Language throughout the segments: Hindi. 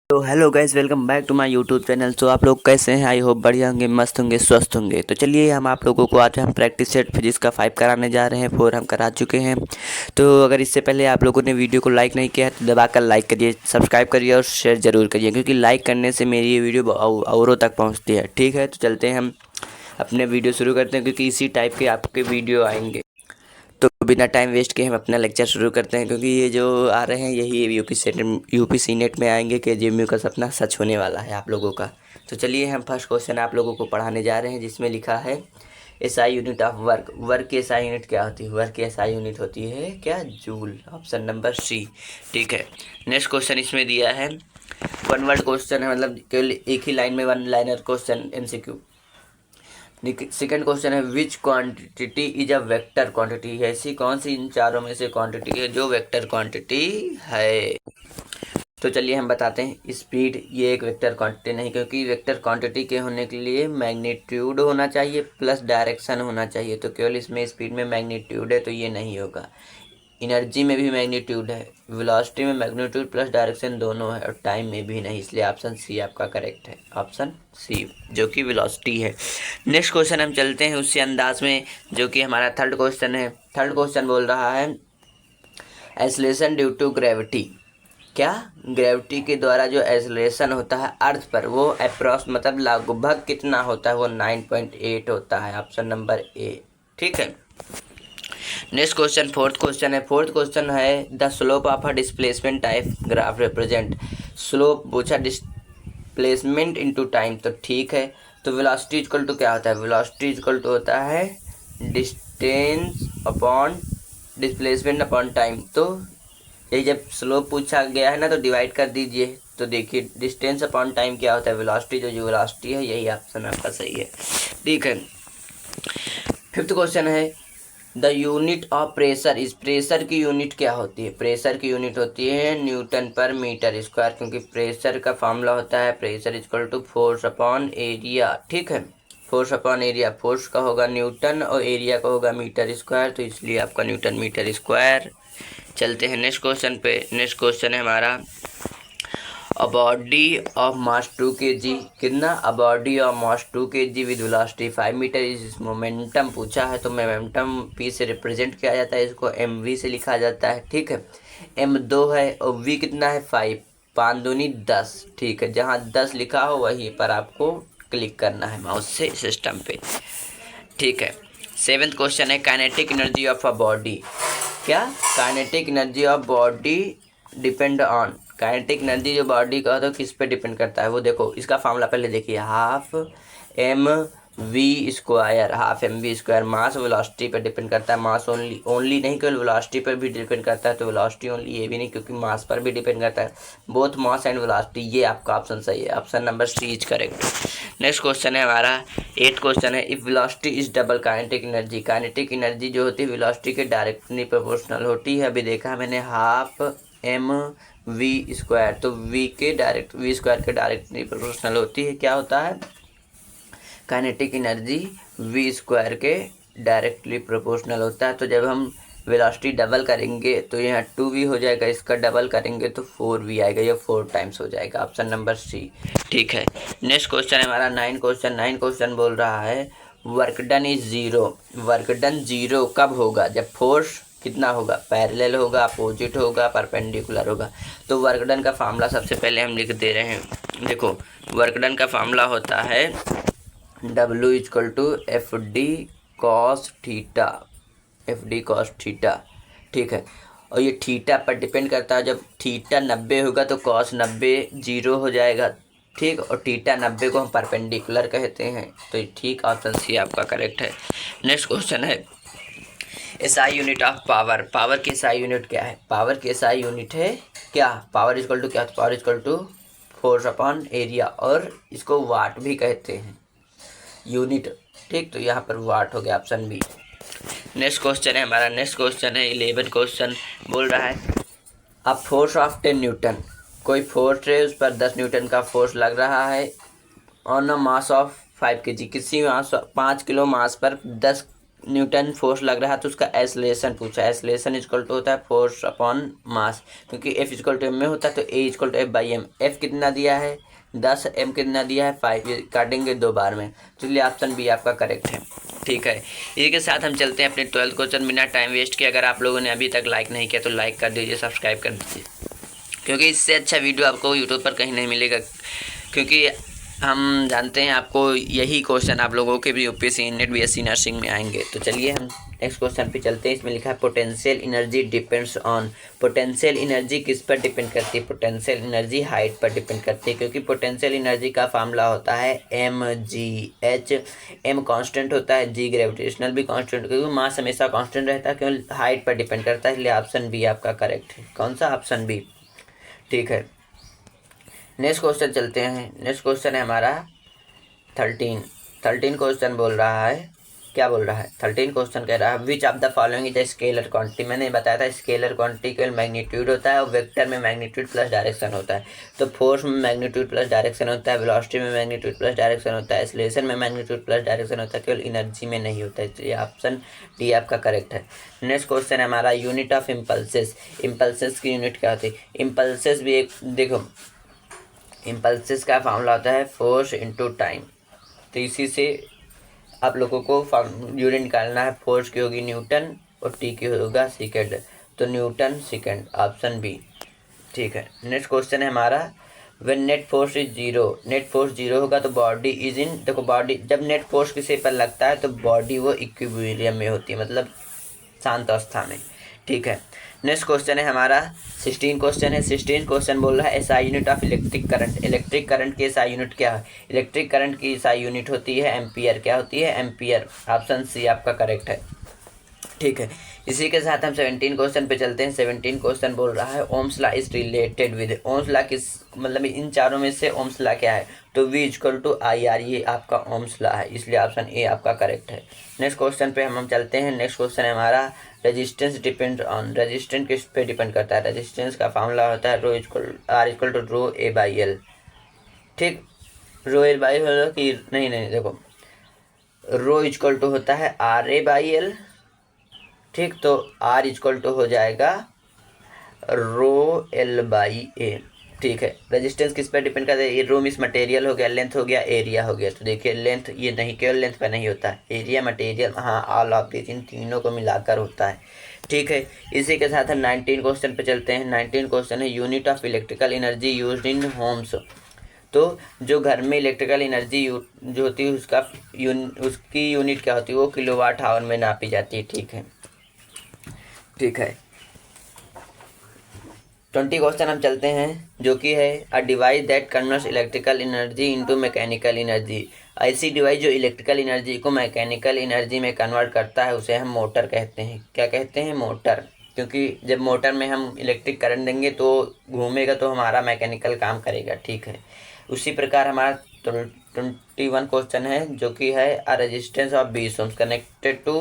तो hello guys, welcome back to my YouTube channel. तो आप लोग कैसे हैं? आई होप बढ़िया होंगे, मस्त होंगे, स्वस्थ होंगे। तो चलिए हम आप लोगों को आज हम प्रैक्टिस सेट फिजिक्स का 5 कराने जा रहे हैं। 4 हम करा चुके हैं। तो अगर इससे पहले आप लोगों ने वीडियो को लाइक नहीं किया है तो दबाकर लाइक करिए, सब्सक्राइब करिए और शेयर ज़रूर करिए, क्योंकि लाइक करने से मेरी ये वीडियो औरों तक पहुँचती है। ठीक है, तो चलते हैं हम अपने वीडियो शुरू करते हैं, क्योंकि इसी टाइप के आपके वीडियो आएंगे। तो बिना टाइम वेस्ट किए हम अपना लेक्चर शुरू करते हैं, क्योंकि ये जो आ रहे हैं यही यूपी सी नेट में आएंगे कि जेएमयू का सपना सच होने वाला है आप लोगों का। तो चलिए हम फर्स्ट क्वेश्चन आप लोगों को पढ़ाने जा रहे हैं, जिसमें लिखा है SI unit of work. Work की एसआई यूनिट क्या होती है? वर्क की एसआई यूनिट होती है क्या? जूल। Option number C. ठीक है, नेक्स्ट क्वेश्चन इसमें दिया है, वन वर्ड क्वेश्चन है, मतलब केवल एक ही लाइन में one liner question, MCQ. Second question है, which quantity is a vector quantity? ऐसी कौन सी इन चारों में से क्वांटिटी है जो वेक्टर क्वांटिटी है? तो चलिए हम बताते हैं। स्पीड ये एक वेक्टर क्वांटिटी नहीं, क्योंकि वेक्टर क्वांटिटी के होने के लिए मैग्नीट्यूड होना चाहिए प्लस डायरेक्शन होना चाहिए। तो केवल इसमें स्पीड में मैग्नीट्यूड है तो ये नहीं होगा। एनर्जी में भी मैग्नीट्यूड है, वेलोसिटी में मैग्नीट्यूड प्लस डायरेक्शन दोनों है, और टाइम में भी नहीं, इसलिए ऑप्शन सी आपका करेक्ट है। ऑप्शन सी, जो कि वेलोसिटी है। नेक्स्ट क्वेश्चन हम चलते हैं उसी अंदाज में, जो कि हमारा थर्ड क्वेश्चन है। थर्ड क्वेश्चन बोल रहा है, एक्सेलरेशन ड्यू टू ग्रेविटी। क्या? ग्रेविटी के द्वारा जो एक्सेलरेशन होता है अर्थ पर, वो अप्रॉक्स मतलब लगभग कितना होता है? वो 9.8 होता है। Option number A. ठीक है, नेक्स्ट क्वेश्चन फोर्थ क्वेश्चन है। फोर्थ क्वेश्चन है, the slope of a displacement type graph represent. Slope पूछा, डिस्प्लेसमेंट इनटू टाइम, तो ठीक है। तो वेलोसिटी इक्वल टू क्या होता है? वेलोसिटी इक्वल टू होता है distance upon displacement upon time. तो ये जब स्लोप पूछा गया है ना, तो डिवाइड कर दीजिए। तो देखिए डिस्टेंस अपॉन टाइम क्या होता है? वेलोसिटी, जो वेलोसिटी है, यही ऑप्शन आपका सही है। ठीक है, फिफ्थ क्वेश्चन है, the unit of pressure is. Pressure की यूनिट क्या होती है? प्रेशर की यूनिट होती है न्यूटन पर मीटर स्क्वायर, क्योंकि प्रेशर का फॉर्मूला होता है pressure equal to force upon area. ठीक है, फोर्स अपॉन एरिया, फोर्स का होगा न्यूटन और एरिया का होगा मीटर स्क्वायर, तो इसलिए आपका न्यूटन मीटर स्क्वायर। चलते हैं नेक्स्ट क्वेश्चन पे। नेक्स्ट क्वेश्चन है हमारा, a body of mass 2 kg। कितना? A body of mass 2 kg with velocity 5 metre is momentum पूछा है। तो मोमेंटम पी से रिप्रेजेंट किया जाता है, इसको एम वी से लिखा जाता है। ठीक है, एम 2 है और वी कितना है? 5। 5 दूनी 10। ठीक है, जहाँ 10 लिखा हो वहीं पर आपको क्लिक करना है माउस से सिस्टम पे। ठीक है, सेवेंथ क्वेश्चन है, kinetic energy of a body. क्या? Kinetic energy of body depend on. Kinetic energy जो बॉडी का तो किस पे डिपेंड करता है? वो देखो, इसका फॉर्मूला पहले देखिए, half M V square. Half M V square mass velocity पर डिपेंड करता है। मास ओनली नहीं, केवल वेलोसिटी पर भी डिपेंड करता है। तो वेलोसिटी ओनली ये भी नहीं, क्योंकि मास पर भी डिपेंड करता है। बोथ मास एंड वेलोसिटी, ये आपका ऑप्शन सही है। Option number C is correct. Next question है हमारा, एट क्वेश्चन है, if velocity is double kinetic energy. Kinetic energy जो होती है वेलोसिटी के डायरेक्टली प्रोपोर्शनल होती है। अभी देखा मैंने, हाफ एम वी स्क्वायर, तो वी स्क्वायर के डायरेक्टली प्रोपोर्शनल होती है। क्या होता है? काइनेटिक एनर्जी वी स्क्वायर के डायरेक्टली प्रोपोर्शनल होता है। तो जब हम वेलोसिटी डबल करेंगे तो यहाँ 2v हो जाएगा, इसका डबल करेंगे तो 4v आएगा, ये 4 टाइम्स हो जाएगा। Option number C. ठीक है, नेक्स्ट क्वेश्चन है हमारा नाइन क्वेश्चन। नाइन क्वेश्चन बोल रहा है, work done is zero. Work done zero कब होगा? जब फोर्स कितना होगा? पैरेलल होगा, अपोजिट होगा, परपेंडिकुलर होगा। तो वर्क डन का फार्मूला सबसे पहले हम लिख दे रहे हैं। देखो, वर्क डन का फार्मूला होता है W equal to F D cos theta. F D cos theta. ठीक है, और ये थीटा पर डिपेंड करता है। जब थीटा 90 होगा तो कॉस 90 जीरो हो जाएगा। ठीक, और थीटा 90 को हम परपेंडिकुलर कहते हैं। तो ठीक, ऑप्शन सी आपका करेक्ट है। नेक्स्ट क्वेश्चन है, SI unit of power. Power की एसआई यूनिट क्या है? पावर की एसआई यूनिट है क्या? पावर इक्वल टू क्या? Power equal to force upon area, और इसको वाट भी कहते हैं, यूनिट। ठीक, तो यहाँ पर वाट हो गया, ऑप्शन बी। नेक्स्ट क्वेश्चन है हमारा, नेक्स्ट क्वेश्चन है 11 क्वेश्चन। बोल रहा है, अब फोर्स ऑफ 10 न्यूटन। कोई फोर्स है, उस पर 10 न्यूटन का फोर्स लग रहा है on a mass of 5 kg। किसी मास 5 किलो मास पर 10 न्यूटन फोर्स लग रहा है तो उसका एसलेशन पूछा। एसलेशन इक्वल टू होता है फोर्स अपॉन मास, क्योंकि एफ इक्वल टू एम में होता है तो a equal to F by m. F कितना दिया है 10, एम कितना दिया है 5, ये काटेंगे 2 बार में, तो इसलिए ऑप्शन बी आपका करेक्ट है। ठीक है, इसी के साथ हम चलते हैं अपने 12th क्वेश्चन बिना टाइम वेस्ट किए। अगर आप लोगों ने अभी तक लाइक नहीं किया तो लाइक कर दीजिए, सब्सक्राइब कर दीजिए, क्योंकि इससे अच्छा वीडियो आपको यूट्यूब पर कहीं नहीं मिलेगा। क्योंकि हम जानते हैं आपको यही क्वेश्चन आप लोगों के भी यूपीएससी नेट बीएससी नर्सिंग में आएंगे। तो चलिए हम नेक्स्ट क्वेश्चन पे चलते हैं। इसमें लिखा है potential energy depends on. Potential energy किस पर डिपेंड करती है? पोटेंशियल एनर्जी हाइट पर डिपेंड करती है, क्योंकि पोटेंशियल एनर्जी का फार्मूला होता है mgh। m कांस्टेंट होता है, g ग्रेविटेशनल भी कांस्टेंट, क्योंकि मास हमेशा कांस्टेंट रहता है, केवल हाइट पर डिपेंड करता है, इसलिए ऑप्शन बी आपका करेक्ट है। कौन सा? Option B. ठीक है, नेक्स्ट क्वेश्चन चलते हैं। नेक्स्ट क्वेश्चन है हमारा 13 क्वेश्चन बोल रहा है, क्या बोल रहा है? 13 क्वेश्चन कह रहा है which of the following is the scalar quantity. मैंने बताया था स्केलर क्वांटिटी केवल मैग्नीट्यूड होता है और वेक्टर में मैग्नीट्यूड प्लस डायरेक्शन होता है। तो फोर्स में मैग्नीट्यूड प्लस डायरेक्शन होता है, वेलोसिटी में मैग्नीट्यूड प्लस डायरेक्शन होता है, एक्सेलरेशन में मैग्नीट्यूड प्लस डायरेक्शन होता है, केवल एनर्जी में नहीं होता है। इसलिए ऑप्शन डी आपका करेक्ट है। नेक्स्ट क्वेश्चन है हमारा यूनिट ऑफ इम्पल्सेस। इम्पल्सेस की यूनिट क्या होती है? इम्पल्सेस भी एक देखो, इम्पल्सेस का फार्मूला होता है फोर्स इनटू टाइम। तो इसी से आप लोगों को यूनिट निकालना है। फोर्स की होगी न्यूटन और टी की होगा सेकेंड, तो न्यूटन सेकेंड, ऑप्शन बी। ठीक है, नेक्स्ट क्वेश्चन है हमारा when net force is zero. Net force zero होगा तो बॉडी इज इन, देखो बॉडी जब नेट फोर्स किसी पर लगता है तो बॉडी वो इक्विलिब्रियम में होती है, मतलब शांत अवस्था में। ठीक है, नेक्स्ट क्वेश्चन है हमारा 16 क्वेश्चन है। 16 क्वेश्चन बोल रहा है SI unit of electric current. Electric current की एसआई यूनिट क्या है? इलेक्ट्रिक करंट की एसआई यूनिट होती है एम्पियर। क्या होती है? एम्पियर, ऑप्शन सी आपका करेक्ट है। ठीक है, इसी के साथ हम 17 क्वेश्चन पे चलते हैं। 17 क्वेश्चन बोल रहा है Ohm's law is related with. Ohm's law किस, मतलब इन चारों में से ओम्स लॉ क्या है? तो V equal to I R, ये आपका ओम्स लॉ है, इसलिए ऑप्शन ए आपका करेक्ट है। नेक्स्ट क्वेश्चन पे हम चलते हैं। नेक्स्ट क्वेश्चन है हमारा रेजिस्टेंस डिपेंड ऑन। रेजिस्टेंस किस पे डिपेंड करता है? रेजिस्टेंस का फार्मूला होता है R equal to rho A by L. ठीक, रो ए बाई एल की नहीं, देखो रो इक्वल टू होता है आर ए बाई एल। ठीक, तो R इक्वल टू हो जाएगा रो एल बाई ए। ठीक है, रेजिस्टेंस किस पर डिपेंड करता है? ये रो मिस मटेरियल हो गया, लेंथ हो गया, एरिया हो गया। तो देखिए लेंथ ये नहीं, केवल लेंथ पर नहीं होता है, एरिया, मटेरियल, हाँ ऑल ऑफ दिस, इन तीनों को मिलाकर होता है। ठीक है, इसी के साथ हम 19 क्वेश्चन पे चलते हैं। 19 क्वेश्चन है unit of electrical energy used in Holmes. तो जो घर में इलेक्ट्रिकल एनर्जी जो होती है उसकी यूनिट क्या होती है? वो किलोवाट आवर में नापी जाती है। ठीक है, 20 क्वेश्चन हम चलते हैं, जो कि है a device that converts electrical energy into mechanical energy. ऐसी डिवाइस जो इलेक्ट्रिकल एनर्जी को मैकेनिकल एनर्जी में कन्वर्ट करता है उसे हम मोटर कहते हैं। क्या कहते हैं? मोटर। क्योंकि जब मोटर में हम इलेक्ट्रिक करंट देंगे तो घूमेगा तो हमारा मैकेनिकल काम करेगा। ठीक है, उसी प्रकार हमारा 21 क्वेश्चन है, जो कि है a resistance of 20 ohms connected to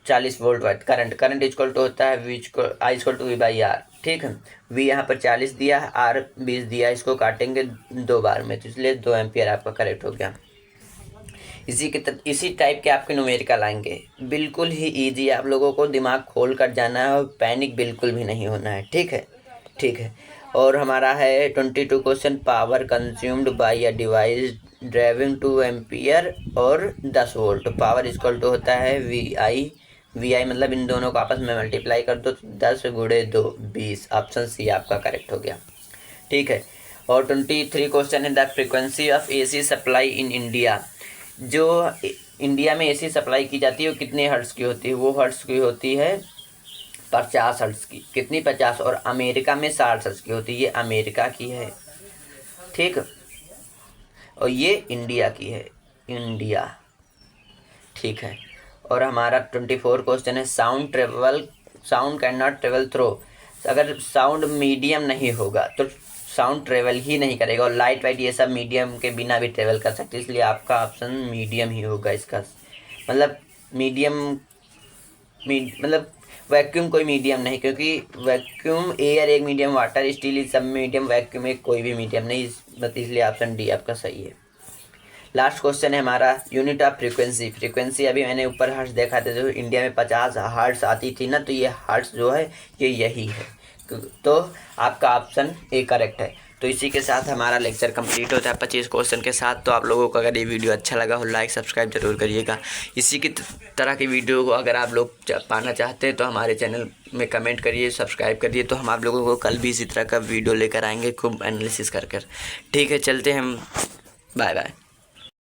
40 volt what current equal to होता है I equal to V by R. ठीक है, वी यहाँ पर 40 दिया, आर 20 दिया, इसको काटेंगे 2 बार में, तो इसलिए 2 एम्पियर आपका करेक्ट हो गया। इसी टाइप के आपके न्यूमेरिकल आएंगे, बिल्कुल ही इजी। आप लोगों को दिमाग खोल कर जाना है और पैनिक बिल्कुल भी नहीं होना है। ठीक है, और हमारा है 22 question power consumed by a device driving 2 ampere और 10 वोल्ट। पावर इक्वल टू होता है वी आई मतलब इन दोनों को आपस में मल्टीप्लाई कर दो, 10 गुणे 2 20, ऑप्शन सी आपका करेक्ट हो गया। ठीक है, और 23 क्वेश्चन है the frequency of AC supply in India. जो इंडिया में एसी सप्लाई की जाती है वो कितने हर्ट्ज़ की होती है? वो हर्ट्ज़ की होती है 50 हर्ट्ज़ की। कितनी? 50। और अमेरिका में 60 हर्ट्ज़ की होती है, ये अमेरिका की है। ठीक, और ये इंडिया की है, इंडिया। ठीक है, और हमारा 24 क्वेश्चन है sound can not travel through. अगर साउंड मीडियम नहीं होगा तो साउंड ट्रेवल ही नहीं करेगा, और लाइट वाइट ये सब मीडियम के बिना भी ट्रेवल कर सकते, इसलिए आपका ऑप्शन मीडियम ही होगा इसका। मतलब मतलब वैक्यूम कोई मीडियम नहीं, क्योंकि वैक्यूम एयर एक मीडियम, वाटर स्टील सब मीडियम, वैक्यूम एक कोई भी मीडियम नहीं, इसलिए ऑप्शन डी आपका सही है। लास्ट क्वेश्चन है हमारा यूनिट ऑफ फ्रीक्वेंसी। फ्रीक्वेंसी अभी मैंने ऊपर हर्ट्ज देखा था, जो इंडिया में 50 हर्ट्ज आती थी ना, तो ये हर्ट्ज जो है ये यही है। तो आपका ऑप्शन ए करेक्ट है। तो इसी के साथ हमारा लेक्चर कंप्लीट होता है 25 क्वेश्चन के साथ। तो आप लोगों को अगर ये वीडियो अच्छा लगा हो, लाइक सब्सक्राइब जरूर करिएगा। इसी की तरह की वीडियो को अगर आप लोग पाना चाहते हैं तो हमारे चैनल में कमेंट करिए, सब्सक्राइब करिए। तो हम आप लोगों को कल भी इसी तरह का वीडियो लेकर आएंगे, खूब एनालिसिस कर कर। ठीक है, चलते हैं हम, बाय बाय।